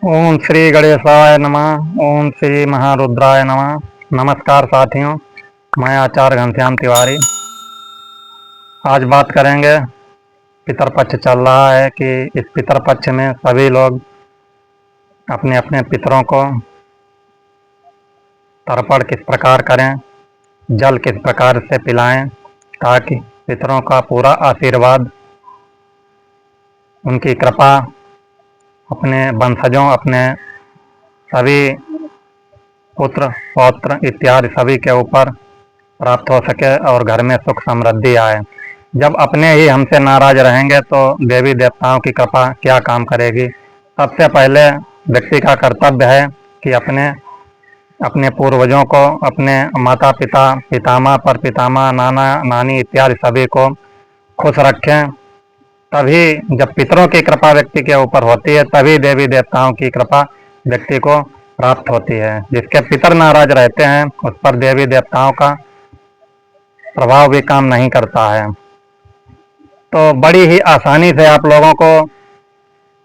ओम श्री गणेशाय नमः। ओम श्री महारुद्राय नमः। नमस्कार साथियों, मैं आचार्य घनश्याम तिवारी। आज बात करेंगे, पितरपक्ष चल रहा है कि इस पितरपक्ष में सभी लोग अपने अपने पितरों को तर्पण किस प्रकार करें, जल किस प्रकार से पिलाएं ताकि पितरों का पूरा आशीर्वाद, उनकी कृपा अपने वंशजों, अपने सभी पुत्र पौत्र इत्यादि सभी के ऊपर प्राप्त हो सके और घर में सुख समृद्धि आए। जब अपने ही हमसे नाराज रहेंगे तो देवी देवताओं की कृपा क्या काम करेगी। सबसे पहले व्यक्ति का कर्तव्य है कि अपने अपने पूर्वजों को, अपने माता पिता, पितामह पर पितामह, नाना नानी इत्यादि सभी को खुश रखें। तभी जब पितरों की कृपा व्यक्ति के ऊपर होती है तभी देवी देवताओं की कृपा व्यक्ति को प्राप्त होती है। जिसके पितर नाराज रहते हैं उस पर देवी देवताओं का प्रभाव भी काम नहीं करता है। तो बड़ी ही आसानी से आप लोगों को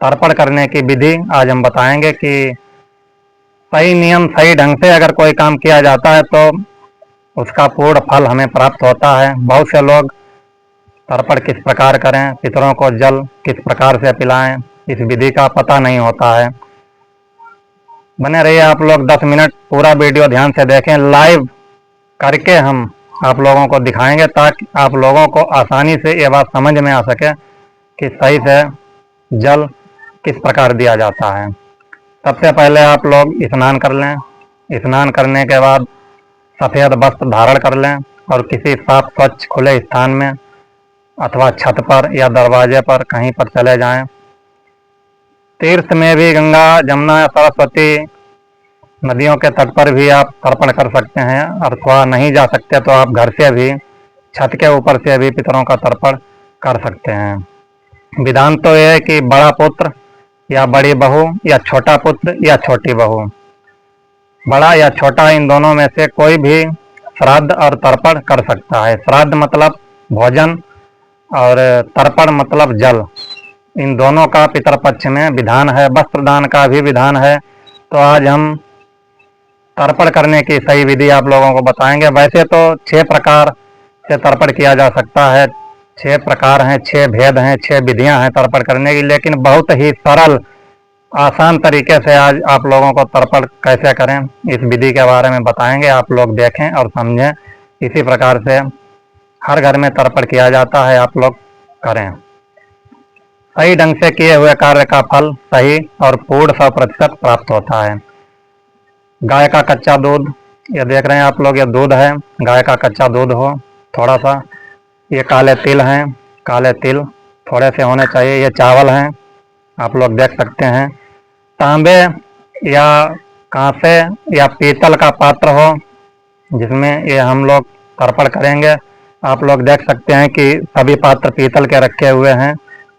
तर्पण करने की विधि आज हम बताएंगे कि सही नियम सही ढंग से अगर कोई काम किया जाता है तो उसका पूर्ण फल हमें प्राप्त होता है। बहुत से लोग तर्पण किस प्रकार करें, पितरों को जल किस प्रकार से पिलाएं, इस विधि का पता नहीं होता है। बने रहिए आप लोग 10 मिनट, पूरा वीडियो ध्यान से देखें। लाइव करके हम आप लोगों को दिखाएंगे ताकि आप लोगों को आसानी से ये बात समझ में आ सके कि सही से जल किस प्रकार दिया जाता है। सबसे पहले आप लोग स्नान कर लें। स्नान करने के बाद सफ़ेद वस्त्र धारण कर लें और किसी साफ स्वच्छ खुले स्थान में अथवा छत पर या दरवाजे पर कहीं पर चले जाएं। तीर्थ में भी गंगा, जमुना, सरस्वती नदियों के तट पर भी आप तर्पण कर सकते हैं। अथवा नहीं जा सकते तो आप घर से भी, छत के ऊपर से भी पितरों का तर्पण कर सकते हैं। विधान तो यह है कि बड़ा पुत्र या बड़ी बहू या छोटा पुत्र या छोटी बहू, बड़ा या छोटा, इन दोनों में से कोई भी श्राद्ध और तर्पण कर सकता है। श्राद्ध मतलब भोजन और तर्पण मतलब जल। इन दोनों का पितरपक्ष में विधान है। वस्त्र दान का भी विधान है। तो आज हम तर्पण करने की सही विधि आप लोगों को बताएंगे। वैसे तो 6 प्रकार से तर्पण किया जा सकता है। 6 प्रकार हैं, 6 भेद हैं, 6 विधियां हैं तर्पण करने की, लेकिन बहुत ही सरल आसान तरीके से आज आप लोगों को तर्पण कैसे करें इस विधि के बारे में बताएंगे। आप लोग देखें और समझें। इसी प्रकार से हर घर में तर्पण किया जाता है, आप लोग करें। सही ढंग से किए हुए कार्य का फल सही और पूर्ण 100% प्राप्त होता है। गाय का कच्चा दूध, ये देख रहे हैं आप लोग, ये दूध है, गाय का कच्चा दूध हो थोड़ा सा। ये काले तिल हैं, काले तिल थोड़े से होने चाहिए। ये चावल हैं, आप लोग देख सकते हैं। तांबे या कांसे या पीतल का पात्र हो जिसमें ये हम लोग तर्पण करेंगे। आप लोग देख सकते हैं कि सभी पात्र पीतल के रखे हुए हैं।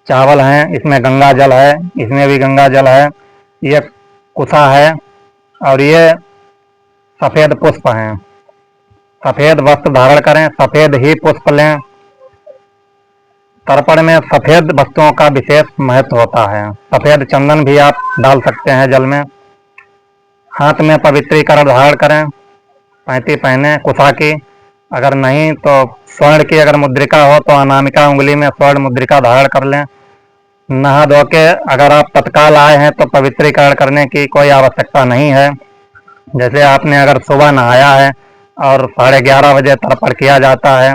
चावल हैं, इसमें गंगा जल है, इसमें भी गंगा जल है। ये कुसा है और ये सफ़ेद पुष्प हैं। सफ़ेद वस्त्र धारण करें, सफ़ेद ही पुष्प लें। तर्पण में सफ़ेद वस्तुओं का विशेष महत्व होता है। सफ़ेद चंदन भी आप डाल सकते हैं जल में। हाथ में पवित्रीकरण धारण करें, पैंती पहने कुशा की। अगर नहीं तो स्वर्ण की अगर मुद्रिका हो तो अनामिका उंगली में स्वर्ण मुद्रिका धारण कर लें। नहा धो के अगर आप तत्काल आए हैं तो पवित्रीकरण करने की कोई आवश्यकता नहीं है। जैसे आपने अगर सुबह नहाया है और 11:30 बजे तर्पण किया जाता है,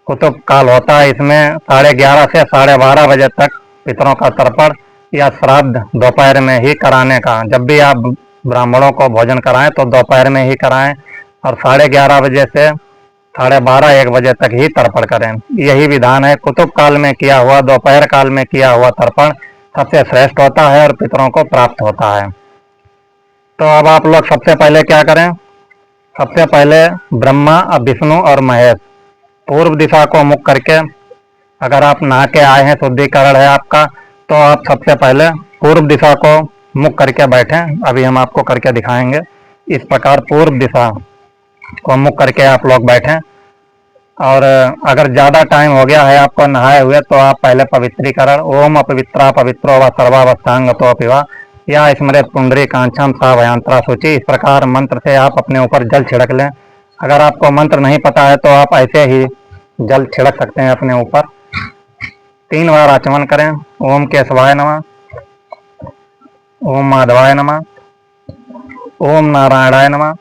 कुतुब काल होता है, इसमें 11:30 से 12:30 बजे तक पितरों का तर्पण या श्राद्ध दोपहर में ही कराने का। जब भी आप ब्राह्मणों को भोजन कराएं तो दोपहर में ही कराएं और 11:30 बजे से 12:30-1 बजे तक ही तर्पण करें। यही विधान है। कुतुब काल में किया हुआ, दोपहर काल में किया हुआ तर्पण सबसे श्रेष्ठ होता है और पितरों को प्राप्त होता है। तो अब आप लोग सबसे पहले क्या करें, सबसे पहले ब्रह्मा, विष्णु और महेश पूर्व दिशा को मुख करके, अगर आप नहा के आए हैं, शुद्धिकरण है आपका, तो आप सबसे पहले पूर्व दिशा को मुख करके बैठें। अभी हम आपको करके दिखाएंगे। इस प्रकार पूर्व दिशा को मुख करके आप लोग बैठें। और अगर ज़्यादा टाइम हो गया है आपको नहाए हुए तो आप पहले पवित्रीकरण ओम अपवित्रा पवित्रो व सर्वावस्थांग तो पिवा या स्मृत पुंडरी कांक्षम साभयांतरा सूची, इस प्रकार मंत्र से आप अपने ऊपर जल छिड़क लें। अगर आपको मंत्र नहीं पता है तो आप ऐसे ही जल छिड़क सकते हैं अपने ऊपर। 3 बार आचमन करें। ओम केशवाय नमः, ओम माधवाय नमः, ओम नारायणाय नमः।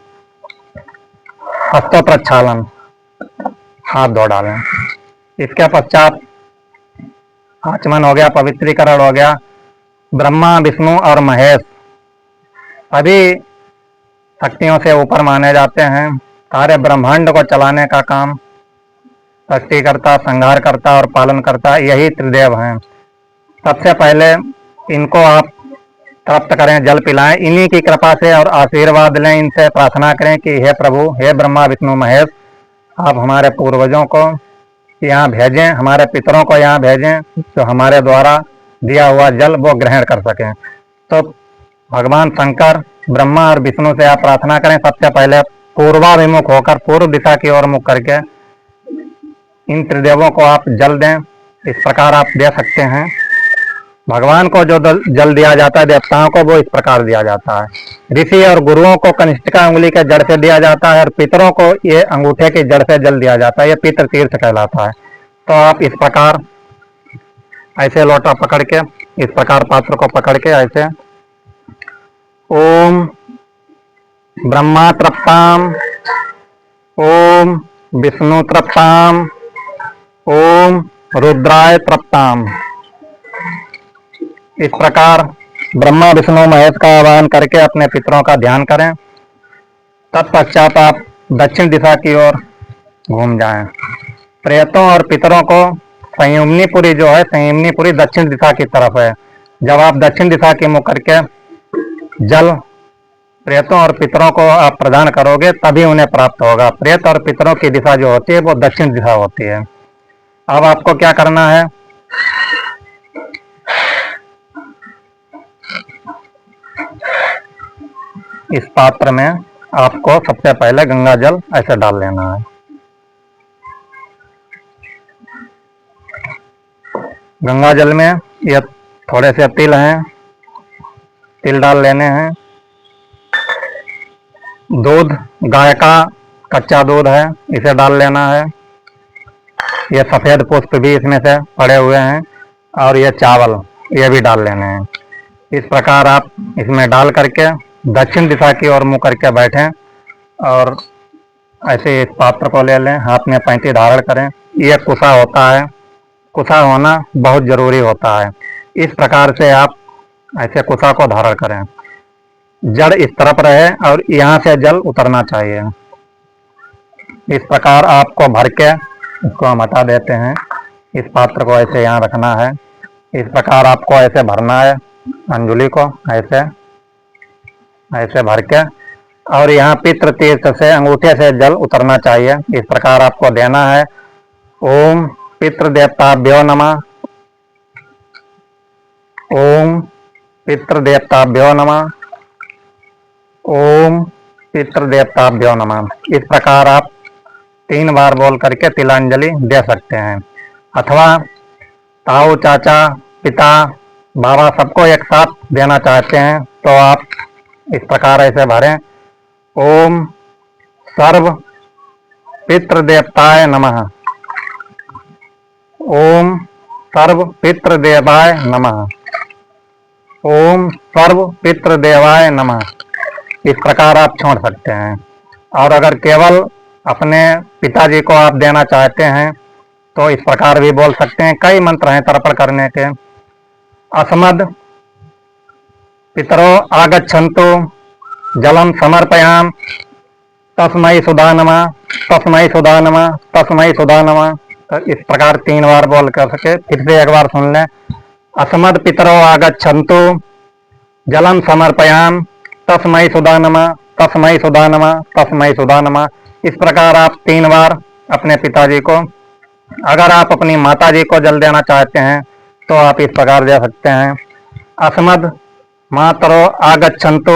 हस्तों प्रक्षालन, हाथ धो डालें। इसके पश्चात आचमन हो गया, पवित्रीकरण हो गया। ब्रह्मा विष्णु और महेश सभी शक्तियों से ऊपर माने जाते हैं। सारे ब्रह्मांड को चलाने का काम सृष्टिकर्ता, संहारकर्ता और पालन करता यही त्रिदेव हैं। सबसे पहले इनको आप प्राप्त करें, जल पिलाएं, इन्हीं की कृपा से और आशीर्वाद लें। इनसे प्रार्थना करें कि हे प्रभु, हे ब्रह्मा विष्णु महेश, आप हमारे पूर्वजों को यहाँ भेजें, हमारे पितरों को यहाँ भेजें, जो हमारे द्वारा दिया हुआ जल वो ग्रहण कर सकें। तो भगवान शंकर, ब्रह्मा और विष्णु से आप प्रार्थना करें। सबसे पहले पूर्वाभिमुख होकर पूर्व दिशा की ओर मुख करके इन त्रिदेवों को आप जल दें। इस प्रकार आप दे सकते हैं। भगवान को जो जल दिया जाता है, देवताओं को वो इस प्रकार दिया जाता है। ऋषि और गुरुओं को कनिष्ठिका अंगुली के जड़ से दिया जाता है और पितरों को ये अंगूठे की जड़ से जल दिया जाता है। ये पितृ तीर्थ कहलाता है। तो आप इस प्रकार ऐसे लोटा पकड़ के, इस प्रकार पात्र को पकड़ के ऐसे ओम ब्रह्मा तृप्ताम, ओम विष्णु तृप्ताम, ओम रुद्राय तृप्ताम, इस प्रकार ब्रह्मा विष्णु महेश का आह्वान करके अपने पितरों का ध्यान करें। तत्पश्चात आप दक्षिण दिशा की ओर घूम जाएं। प्रेतों और पितरों को संयमनीपुरी जो है, संयमनीपुरी दक्षिण दिशा की तरफ है। जब आप दक्षिण दिशा की मुख करके जल प्रेतों और पितरों को आप प्रदान करोगे तभी उन्हें प्राप्त होगा। प्रेत और पितरों की दिशा जो होती है वो दक्षिण दिशा होती है। अब आपको क्या करना है, इस पात्र में आपको सबसे पहले गंगा जल ऐसे डाल लेना है। गंगा जल में ये थोड़े से तिल हैं, तिल डाल लेने हैं। दूध, गाय का कच्चा दूध है, इसे डाल लेना है। ये सफ़ेद पुष्प भी इसमें से पड़े हुए हैं और ये चावल, ये भी डाल लेने हैं। इस प्रकार आप इसमें डाल करके दक्षिण दिशा की ओर मुँह करके बैठें और ऐसे इस पात्र को ले लें। हाथ में पैंती धारण करें। ये कुसा होता है, कुसा होना बहुत जरूरी होता है। इस प्रकार से आप ऐसे कुसा को धारण करें। जड़ इस तरफ रहे और यहाँ से जल उतरना चाहिए। इस प्रकार आपको भर के इसको हम हटा देते हैं। इस पात्र को ऐसे यहाँ रखना है। इस प्रकार आपको ऐसे भरना है, अंजुली को ऐसे ऐसे भर के, और यहाँ पितृ तीर्थ से अंगूठे से जल उतरना चाहिए। इस प्रकार आपको देना है। ओम पितृदेवताभ्यो नमः, ओम पितृदेवताभ्यो नमः, ओम पितृदेवताभ्यो नमः। इस प्रकार आप 3 बार बोल करके तिलांजलि दे सकते हैं। अथवा ताऊ, चाचा, पिता, बाबा सबको एक साथ देना चाहते हैं तो आप इस प्रकार ऐसे भरें। ओम सर्व पितृदेवताय नमः, ओम सर्व पितृदेवाय नमः, ओम सर्व पितृदेवाय नमः। इस प्रकार आप छोड़ सकते हैं। और अगर केवल अपने पिताजी को आप देना चाहते हैं तो इस प्रकार भी बोल सकते हैं। कई मंत्र हैं तर्पण करने के। अस्मद पितरो आगच्छन्तु जलम समर्पयाम, तस्मै सुधा नमः, तस्मै सुधा नमः, तस्मै सुधा नमः। तो इस प्रकार 3 बार बोल कर सके। फिर से एक बार सुन लें। अस्मद पितरो आगच्छन्तु जलम समर्पयाम, तस्मै सुधा नमः, तस्मै सुधा नमः, तस्मै सुधा नमः। इस प्रकार आप 3 बार अपने पिताजी को, अगर आप अपनी माताजी को जल देना चाहते हैं तो आप इस प्रकार दे सकते हैं। अस्मद मातरो आगच्छन्तु,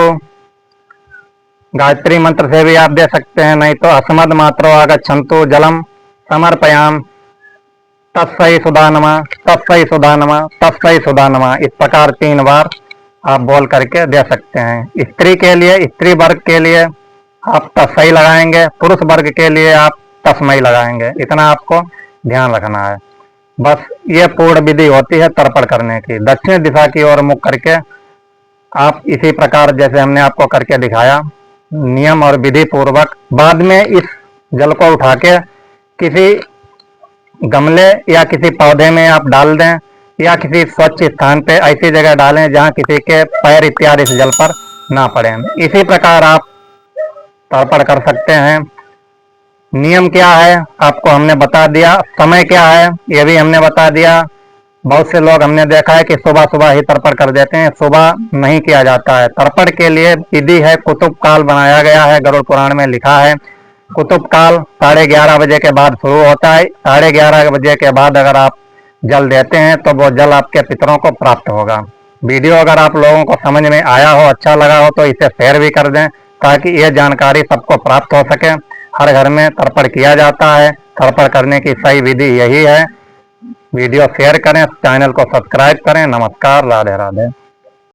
गायत्री मंत्र से भी आप दे सकते हैं। नहीं तो अस्मद मातरो आगच्छन्तु जलम समर्पयाम, तस्मै सुधा नमः, तस्मै सुधा नमः, तस्मै सुधा नमः। इस प्रकार 3 बार आप बोल करके दे सकते हैं। स्त्री के लिए, स्त्री वर्ग के लिए आप तस्मै लगाएंगे, पुरुष वर्ग के लिए आप तस्मै लगाएंगे। इतना आपको ध्यान रखना है। बस ये पूर्ण विधि होती है तर्पण करने की। दक्षिण दिशा की ओर मुख करके आप इसी प्रकार जैसे हमने आपको करके दिखाया, नियम और विधि पूर्वक बाद में इस जल को उठा के किसी गमले या किसी पौधे में आप डाल दें, या किसी स्वच्छ स्थान पे ऐसी जगह डालें जहां किसी के पैर इत्यादि इस जल पर ना पड़े। इसी प्रकार आप तर्पण कर सकते हैं। नियम क्या है आपको हमने बता दिया, समय क्या है ये भी हमने बता दिया। बहुत से लोग हमने देखा है कि सुबह सुबह ही तर्पण कर देते हैं, सुबह नहीं किया जाता है। तर्पण के लिए विधि है, कुतुब काल बनाया गया है, गरुड़ पुराण में लिखा है। कुतुब काल 11:30 बजे के बाद शुरू होता है। 11:30 बजे के बाद अगर आप जल देते हैं तो वो जल आपके पितरों को प्राप्त होगा। वीडियो अगर आप लोगों को समझ में आया हो, अच्छा लगा हो तो इसे शेयर भी कर दें, ताकि ये जानकारी सबको प्राप्त हो सके। हर घर में तर्पण किया जाता है, तर्पण करने की सही विधि यही है। वीडियो शेयर करें, चैनल को सब्सक्राइब करें। नमस्कार, राधे राधे।